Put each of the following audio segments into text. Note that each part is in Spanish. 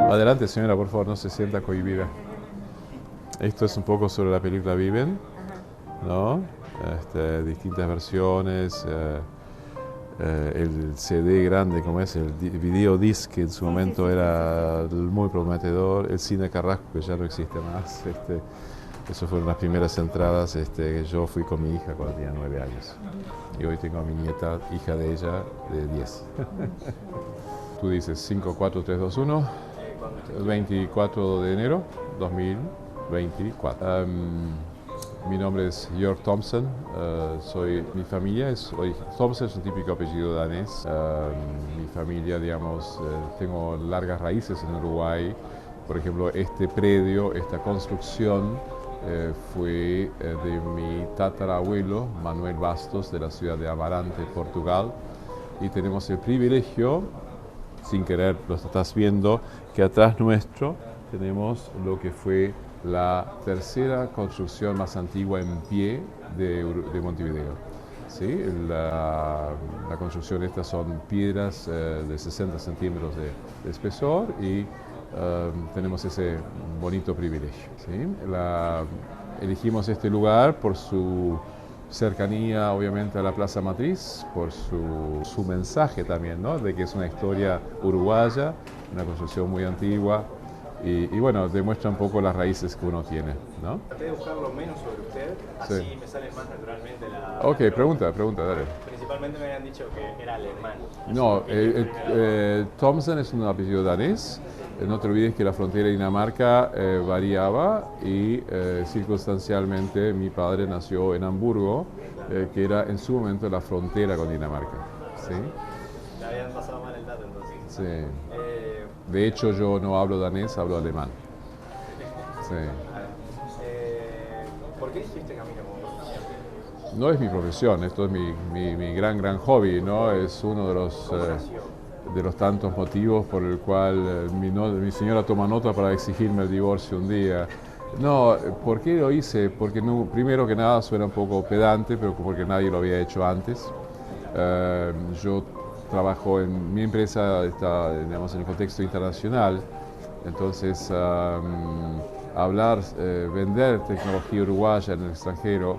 Adelante, señora, por favor, no se sienta cohibida. Esto es un poco sobre la película Viven, ¿no? Distintas versiones, el CD grande, como es, el video disc, que en su momento era muy prometedor, el cine Carrasco, que ya no existe más. Esas fueron las primeras entradas que yo fui con mi hija cuando tenía 9 años. Y hoy tengo a mi nieta, hija de ella, de 10. Tú dices 5, 4, 3, 2, 1. El 24 de enero 2024. Mi nombre es Jörg Thomsen. Mi familia Thomsen es un típico apellido danés. Mi familia, digamos, tengo largas raíces en Uruguay. Por ejemplo, este predio, esta construcción, fue de mi tatarabuelo Manuel Bastos, de la ciudad de Amarante, Portugal. Y tenemos el privilegio, sin querer lo estás viendo, que atrás nuestro tenemos lo que fue la tercera construcción más antigua en pie de Montevideo. ¿Sí? La construcción estas son piedras de 60 centímetros de espesor y tenemos ese bonito privilegio. ¿Sí? Elegimos este lugar por su cercanía, obviamente, a la Plaza Matriz, por su mensaje también, ¿no? De que es una historia uruguaya, una construcción muy antigua y bueno, demuestra un poco las raíces que uno tiene, ¿no? Traté de buscar lo menos sobre usted, así sí me sale más naturalmente la Ok, pregunta, dale. Principalmente me habían dicho que era alemán. No, Thomsen es un apellido danés. No te olvides que la frontera de Dinamarca variaba y circunstancialmente mi padre nació en Hamburgo, que era en su momento la frontera con Dinamarca. ¿Sí? Le habían pasado mal el dato entonces. Sí. De hecho, yo no hablo danés, hablo alemán. Sí. ¿Por qué elegiste este camino como profesión? No es mi profesión, esto es mi gran hobby, ¿no? Es uno de los tantos motivos por el cual mi señora toma nota para exigirme el divorcio un día. No, ¿por qué lo hice? Porque no, primero que nada suena un poco pedante, pero porque nadie lo había hecho antes. Yo trabajo en mi empresa, está, digamos, en el contexto internacional, entonces vender tecnología uruguaya en el extranjero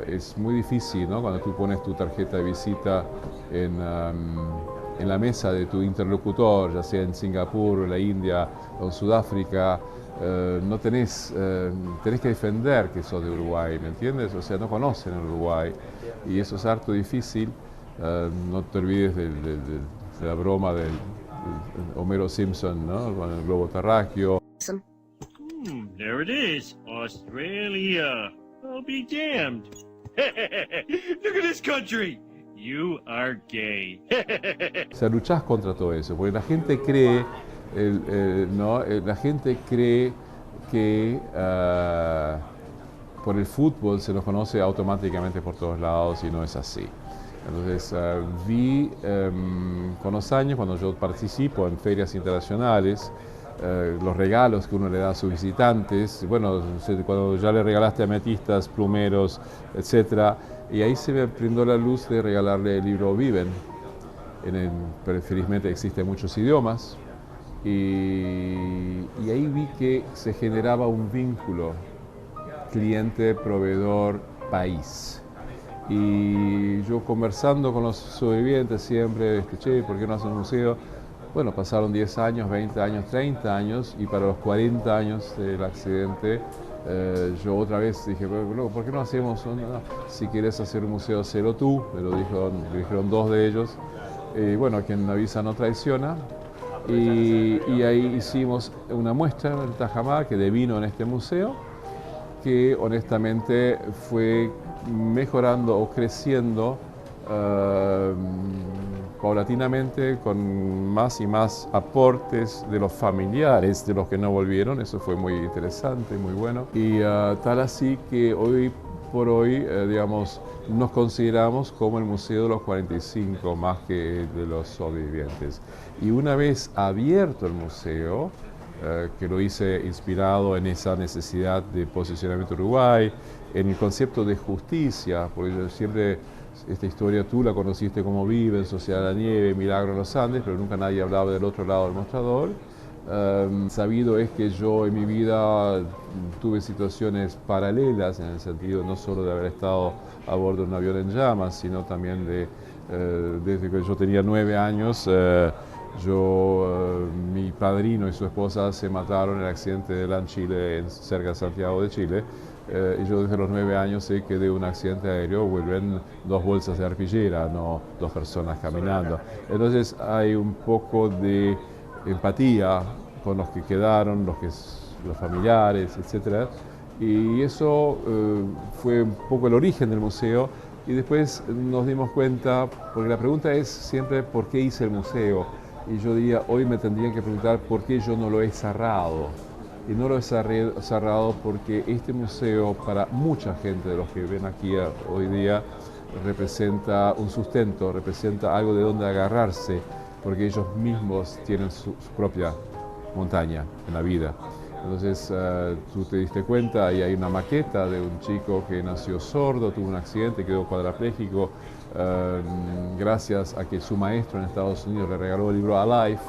es muy difícil, ¿no? Cuando tú pones tu tarjeta de visita en la mesa de tu interlocutor, ya sea en Singapur, la India o en Sudáfrica, tenés que defender que sos de Uruguay, ¿me entiendes? O sea, no conocen el Uruguay y eso es harto difícil. No te olvides de la broma del Homero Simpson, ¿no? Con el globo terráqueo. There it is, Australia. I'll be damned. Look at this country. You are gay. O sea, luchás contra todo eso, porque la gente cree, ¿no? La gente cree que por el fútbol se nos conoce automáticamente por todos lados y no es así. Entonces vi con los años, cuando yo participo en ferias internacionales, los regalos que uno le da a sus visitantes, bueno, cuando ya le regalaste ametistas, plumeros, etc. Y ahí se me prendió la luz de regalarle el libro Viven. Felizmente existen muchos idiomas. Y ahí vi que se generaba un vínculo cliente, proveedor, país. Y yo conversando con los sobrevivientes siempre, che, ¿por qué no hacen un museo? Bueno, pasaron 10 años, 20 años, 30 años y para los 40 años del accidente yo otra vez dije, ¿por qué no hacemos si quieres hacer un museo, hacelo tú? Me lo dijeron dos de ellos. Y bueno, quien avisa no traiciona. Y ahí hicimos una muestra en Tajamar que devino en este museo, que honestamente fue mejorando o creciendo paulatinamente con más y más aportes de los familiares de los que no volvieron. Eso fue muy interesante, muy bueno. Y tal así que hoy por hoy, digamos, nos consideramos como el Museo de los 45 más que de los sobrevivientes. Y una vez abierto el museo, que lo hice inspirado en esa necesidad de posicionamiento de Uruguay, en el concepto de justicia, porque yo siempre, esta historia tú la conociste como Viven, Sociedad de la Nieve, Milagro en los Andes, pero nunca nadie hablaba del otro lado del mostrador. Sabido es que yo en mi vida tuve situaciones paralelas, en el sentido no solo de haber estado a bordo de un avión en llamas, sino también desde que yo tenía 9 años, mi padrino y su esposa se mataron en el accidente de Chile, cerca de Santiago de Chile. Y yo desde los 9 años sé que de un accidente aéreo vuelven 2 bolsas de arpillera, no 2 personas caminando. Entonces hay un poco de empatía con los que quedaron, los familiares, etc. Y eso fue un poco el origen del museo. Y después nos dimos cuenta, porque la pregunta es siempre ¿por qué hice el museo? Y yo diría, hoy me tendrían que preguntar por qué yo no lo he cerrado. Y no lo he cerrado porque este museo, para mucha gente de los que ven aquí hoy día, representa un sustento, representa algo de donde agarrarse, porque ellos mismos tienen su propia montaña en la vida. Entonces, tú te diste cuenta y hay una maqueta de un chico que nació sordo, tuvo un accidente, quedó cuadrapléjico, gracias a que su maestro en Estados Unidos le regaló el libro Alive.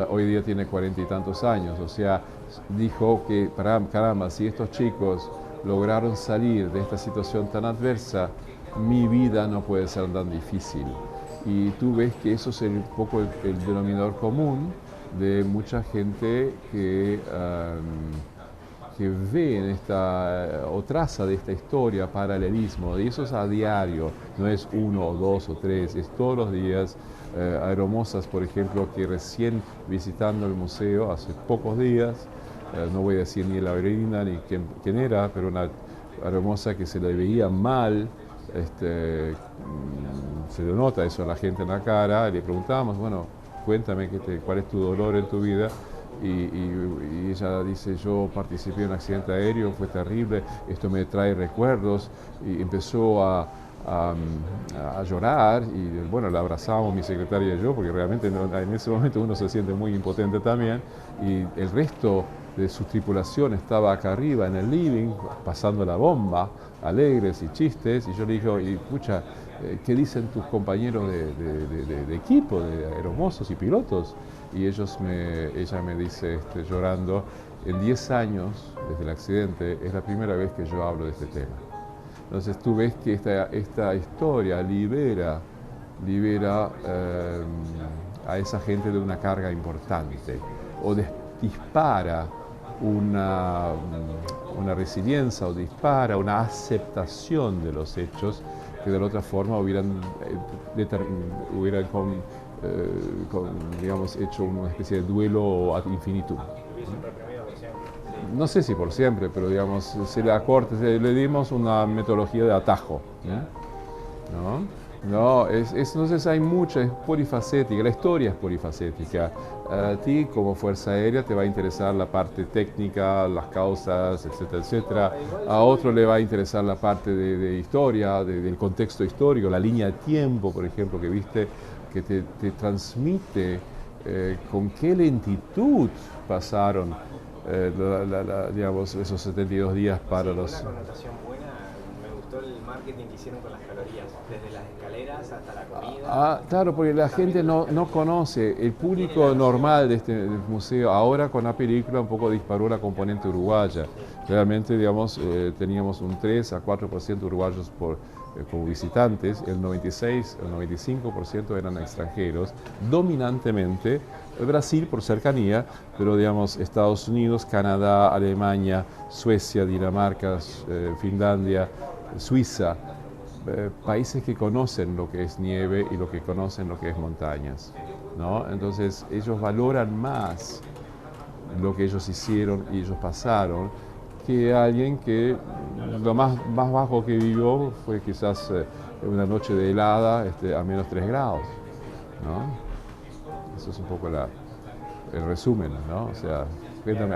Hoy día tiene 40 y tantos años, o sea, dijo que, caramba, si estos chicos lograron salir de esta situación tan adversa, mi vida no puede ser tan difícil. Y tú ves que eso es un poco el denominador común de mucha gente que ve en esta, o traza de esta historia paralelismo, y eso es a diario, no es 1 o 2 o 3, es todos los días. Aeromosas, por ejemplo, que recién visitando el museo hace pocos días, no voy a decir ni la bailarina ni quién era, pero una aeromosa que se le veía mal, se le nota eso a la gente en la cara, y le preguntábamos, bueno, cuéntame cuál es tu dolor en tu vida. Y ella dice, yo participé en un accidente aéreo, fue terrible, esto me trae recuerdos, y empezó a llorar, y bueno, la abrazamos mi secretaria y yo, porque realmente en ese momento uno se siente muy impotente también, y el resto de su tripulación estaba acá arriba en el living, pasando la bomba, alegres y chistes, y yo le digo, y pucha, ¿qué dicen tus compañeros de equipo, de aeromosos y pilotos? Y ella me dice, llorando, en 10 años desde el accidente es la primera vez que yo hablo de este tema. Entonces tú ves que esta historia libera a esa gente de una carga importante, o dispara una resiliencia, o dispara una aceptación de los hechos que de la otra forma hubieran digamos, hecho una especie de duelo ad infinitum. No sé si por siempre, pero digamos, le dimos una metodología de atajo, ¿no? Entonces hay mucha, es polifacética, la historia es polifacética. A ti como Fuerza Aérea te va a interesar la parte técnica, las causas, etcétera, etcétera. A otro le va a interesar la parte de historia, del contexto histórico, la línea de tiempo, por ejemplo, que viste, que te transmite con qué lentitud pasaron digamos, esos 72 días para los... Una connotación buena, me gustó el marketing que hicieron con las calorías, desde las escaleras hasta la comida. Claro, porque la gente no conoce, el público normal de este museo, ahora con la película un poco disparó la componente uruguaya. Realmente, digamos, teníamos un 3 a 4% uruguayos como visitantes, el 96 o 95% eran extranjeros, dominantemente Brasil por cercanía, pero digamos Estados Unidos, Canadá, Alemania, Suecia, Dinamarca, Finlandia, Suiza, países que conocen lo que es nieve y lo que conocen lo que es montañas, ¿no? Entonces ellos valoran más lo que ellos hicieron y ellos pasaron, que alguien que lo más bajo que vivió fue quizás una noche de helada a menos 3 grados, ¿no? Eso es un poco el resumen, ¿no? O sea, cuéntame.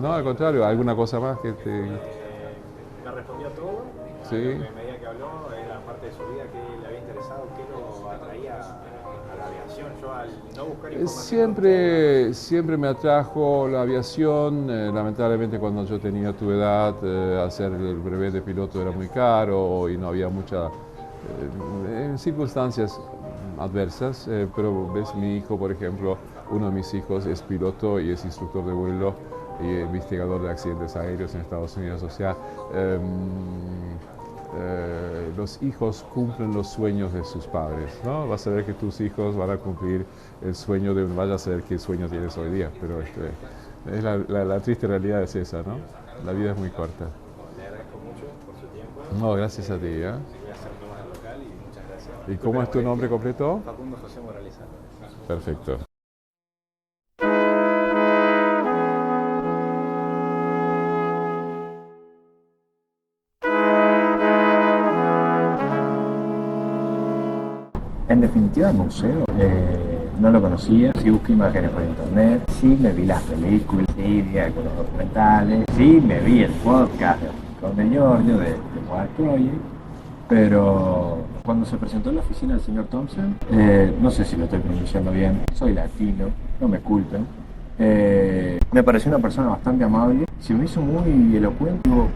No, al contrario, ¿alguna cosa más que te...? Me respondió todo. Sí. A medida que habló, era parte de su vida que le había interesado, qué lo atraía a la aviación. Yo al no buscar información... Siempre me atrajo la aviación. Lamentablemente cuando yo tenía tu edad, hacer el brevet de piloto era muy caro y no había mucha... circunstancias adversas, pero ves, mi hijo, por ejemplo, Uno de mis hijos es piloto y es instructor de vuelo y investigador de accidentes aéreos en Estados Unidos. O sea, los hijos cumplen los sueños de sus padres, ¿no? Vas a ver que tus hijos van a cumplir el sueño de vaya a saber qué sueño tienes hoy día, pero es la triste realidad es esa, ¿no? La vida es muy corta. Le agradezco mucho por su tiempo. No, gracias a ti, ¿eh? Voy a hacer nomás al local y muchas gracias. ¿Y cómo es tu nombre completo? Facundo José Morales. Perfecto. En definitiva, el museo no lo conocía, sí busqué imágenes por internet, sí me vi las películas, sí vi algunos documentales, sí me vi el podcast de Giorgio de Wild Project, pero cuando se presentó en la oficina del señor Thompson, no sé si lo estoy pronunciando bien, soy latino, no me culpen, me pareció una persona bastante amable, se me hizo muy elocuente, digo,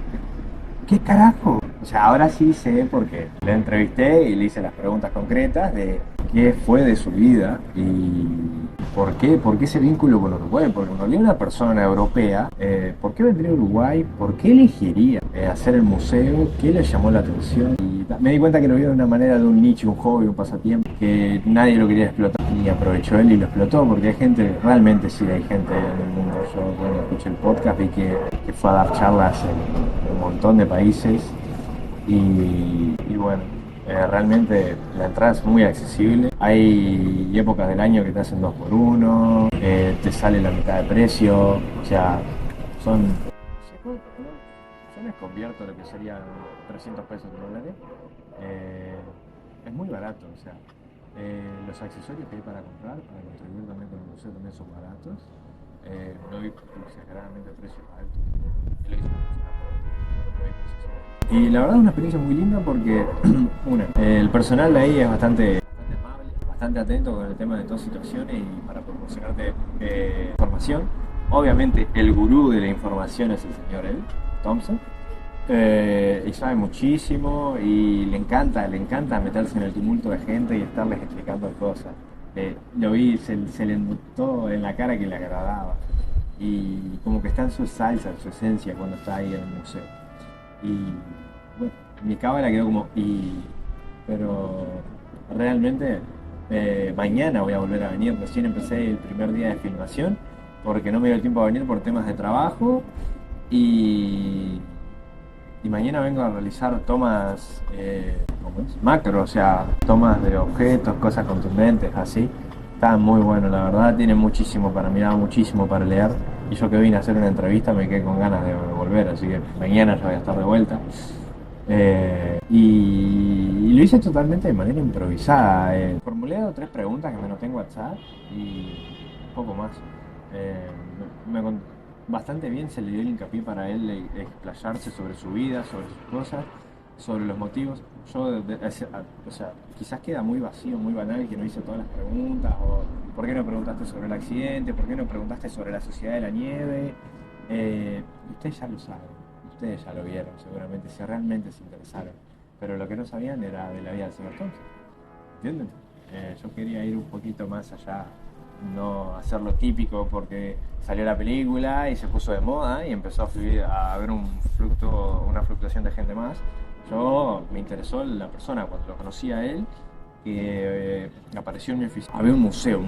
¿qué carajo? O sea, ahora sí sé porque le entrevisté y le hice las preguntas concretas de qué fue de su vida y por qué ese vínculo con Uruguay. Porque cuando leí una persona europea, ¿por qué vendría a Uruguay? ¿Por qué elegiría hacer el museo? ¿Qué le llamó la atención? Y me di cuenta que lo vio de una manera de un nicho, un hobby, un pasatiempo, que nadie lo quería explotar. Y aprovechó él y lo explotó, porque hay gente, realmente sí hay gente en el mundo. Yo cuando escuché el podcast vi que fue a dar charlas en un montón de países. Y bueno, realmente la entrada es muy accesible. Hay épocas del año que te hacen 2x1, te sale la mitad de precio, o sea, son... Yo les convierto lo que serían 300 pesos en dólares. Es muy barato, o sea, los accesorios que hay para comprar, para contribuir también con el museo, también son baratos. No hay exageradamente precios altos. Lo hice y la verdad es una experiencia muy linda porque el personal de ahí es bastante amable, bastante atento con el tema de todas situaciones y para proporcionarte información. Obviamente el gurú de la información es el señor Thompson, y sabe muchísimo y le encanta meterse en el tumulto de gente y estarles explicando cosas. Lo vi, se le notó en la cara que le agradaba y como que está en su salsa, en su esencia cuando está ahí en el museo. Y bueno, mi cámara quedó como pero realmente mañana voy a volver a venir. Recién empecé el primer día de filmación porque no me dio el tiempo a venir por temas de trabajo y mañana vengo a realizar tomas macro, o sea, tomas de objetos, cosas contundentes, así. Está muy bueno, la verdad, tiene muchísimo para mirar, muchísimo para leer. Y yo que vine a hacer una entrevista me quedé con ganas de volver, así que mañana ya voy a estar de vuelta. Y lo hice totalmente de manera improvisada. Formulé 3 preguntas que me anoté en WhatsApp y poco más. Bastante bien se le dio el hincapié para él explayarse sobre su vida, sobre sus cosas, sobre los motivos. Yo, o sea, quizás queda muy vacío, muy banal que no hice todas las preguntas, o ¿por qué no preguntaste sobre el accidente? ¿Por qué no preguntaste sobre la Sociedad de la Nieve? Ustedes ya lo saben, ustedes ya lo vieron seguramente, si realmente se interesaron, pero lo que no sabían era de la vida del señor Thompson, ¿entienden? Yo quería ir un poquito más allá, no hacer lo típico porque salió la película y se puso de moda y empezó a haber una fluctuación de gente más. Yo me interesó la persona cuando lo conocí a él, que apareció en mi oficina. Había un museo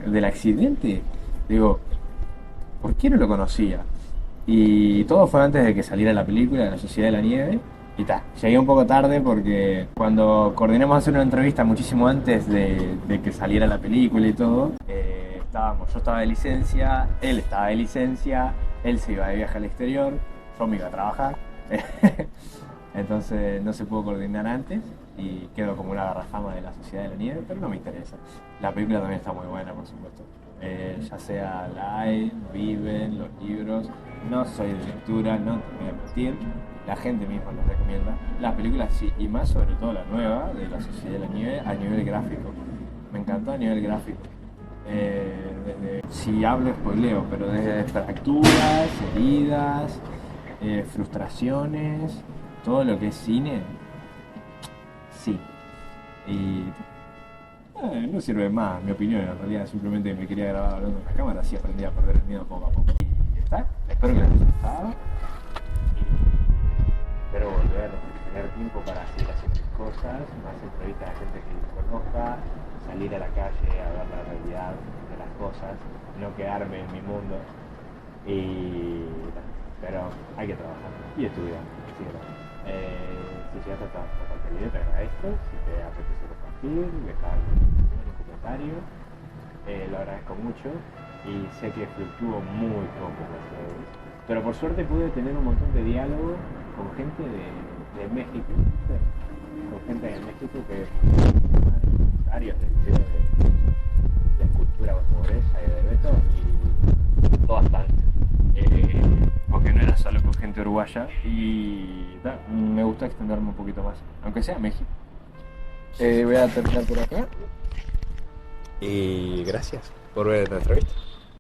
del accidente. Digo, ¿por qué no lo conocía? Y todo fue antes de que saliera la película de la Sociedad de la Nieve. Y llegué un poco tarde porque cuando coordinamos hacer una entrevista muchísimo antes de que saliera la película y todo, yo estaba de licencia, él estaba de licencia, él se iba de viaje al exterior, yo me iba a trabajar. Entonces no se pudo coordinar antes y quedó como una garrafama de la Sociedad de la Nieve, pero no me interesa. La película también está muy buena, por supuesto. Ya sea Live, Viven, los libros. No soy de lectura, no te voy a mentir. La gente misma los recomienda. Las películas sí, y más sobre todo la nueva de la Sociedad de la Nieve a nivel gráfico. Me encantó a nivel gráfico. Si hablo spoileo, pero desde fracturas, heridas, frustraciones, todo lo que es cine, sí. Y No sirve más, mi opinión, en realidad simplemente me quería grabar hablando con la cámara, así aprendí a perder el miedo poco a poco. Y ya está, espero que les haya gustado. Espero volver a tener tiempo para seguir haciendo cosas, más entrevistas a gente que conozca, salir a la calle a ver la realidad de las cosas, no quedarme en mi mundo. Pero hay que trabajar y estudiar, así que si llegaste hasta esta parte del video te agradezco, si te apetece compartir, dejar un comentario, lo agradezco mucho y sé que fluctúo muy poco en las redes, pero por suerte pude tener un montón de diálogo con gente de México, con gente de México que es comentarios del video de escultura o pobreza y de Beto y bastante. Porque no era solo con gente uruguaya y me gusta extenderme un poquito más, aunque sea México. Voy a terminar por acá y gracias por ver esta entrevista.